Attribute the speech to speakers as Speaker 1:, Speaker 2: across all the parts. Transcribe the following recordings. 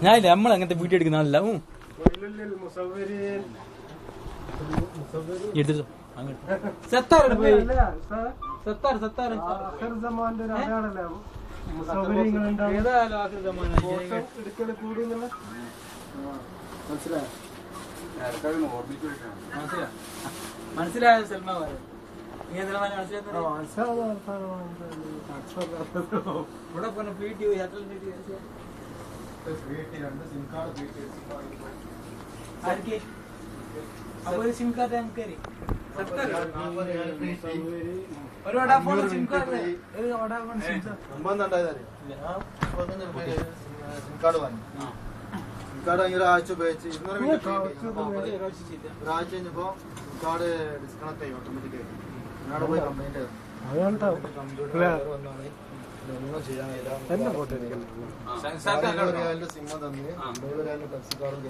Speaker 1: ഞാനില്ല നമ്മളങ്ങനത്തെ വീഡിയോ എടുക്കുന്ന ആളല്ല. മനസ്സിലായ സൽമാൻ ഇവിടെ അപ്പൊ സിം കാർഡ് നമുക്ക്
Speaker 2: ഒരാഴ്ച ഉപയോഗിച്ച് 200 മിനിറ്റ് ഒരാഴ്ച കഴിഞ്ഞപ്പോ കാർഡ് ഡിസ്കണക്ട് ആയി ഓട്ടോമാറ്റിക്കായിട്ട്. ഞാനവിടെ പോയി കംപ്ലൈന്റ്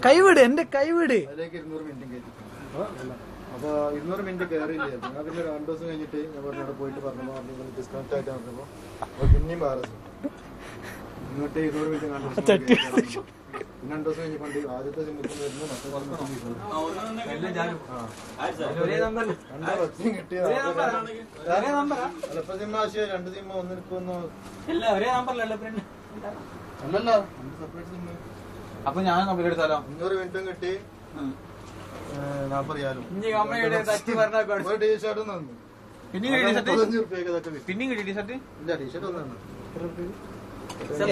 Speaker 1: കൈവിട് എന്റെ കൈവിട്
Speaker 2: അതിലേക്ക് 200 മിനിറ്റ് കയറ്റി. അപ്പൊ 200 മിനിറ്റ് കയറിയില്ലായിരുന്നു. ഞാൻ പിന്നെ 2 ദിവസം കഴിഞ്ഞിട്ട് ഞാൻ അവിടെ പോയിട്ട് പറഞ്ഞപ്പോ ഡിസ്കണക്ട് ആയിട്ട് പറഞ്ഞപ്പോ പിന്നെയും വേറെ ഇങ്ങോട്ട് 200 മിനിറ്റ് കണ്ടു. പിന്നെ 2 ദിവസം കഴിഞ്ഞിട്ടുണ്ട് ആദ്യത്തെ സിമ്മിൽ വരുന്നു മറ്റേ ചിലപ്പോ സിം ആവശ്യം 2 സിം ഒന്നിരിക്കുന്നു അല്ലല്ലോ സെപ്പറേറ്റ് സിം.
Speaker 1: അപ്പൊ ഞാൻ കമ്പനി എടുത്താലോ
Speaker 2: 500 മിനിറ്റും കിട്ടി 40 റിയാലും
Speaker 1: ഒരു
Speaker 2: ടീഷർട്ടും തന്നു.
Speaker 1: പിന്നെയും കിട്ടി ടീഷർട്ട്
Speaker 2: ഇല്ല ടീഷർട്ട് ഒന്നും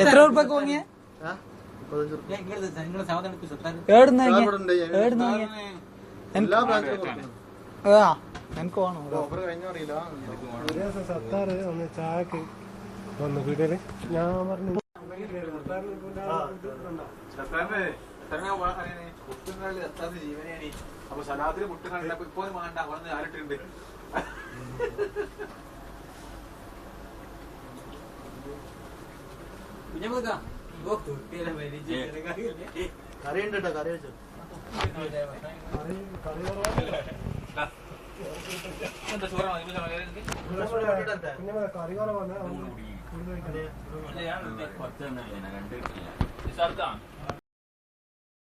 Speaker 1: എത്ര ഉറുപ്പൊക്കെ വാങ്ങിയ
Speaker 2: എല്ലാ ബ്രാഞ്ചിലും
Speaker 1: എനിക്ക് വേണം
Speaker 2: ഓഫർ കഴിഞ്ഞറിയില്ല.
Speaker 3: സത്താറ് ഒന്ന് ചായക്ക് വന്നു വീട്ടില് ഞാൻ പറഞ്ഞു
Speaker 1: ജീവനാണ്. അപ്പൊ സലാത്തിന് മുട്ടുകളില്ല ഇപ്പോഴും വേണ്ട അവിടെ ആരിട്ടുണ്ട്. പിന്നെ
Speaker 2: കറിയുണ്ട് കേട്ടോ കറി വെച്ചു
Speaker 3: കറി കുറവാണ്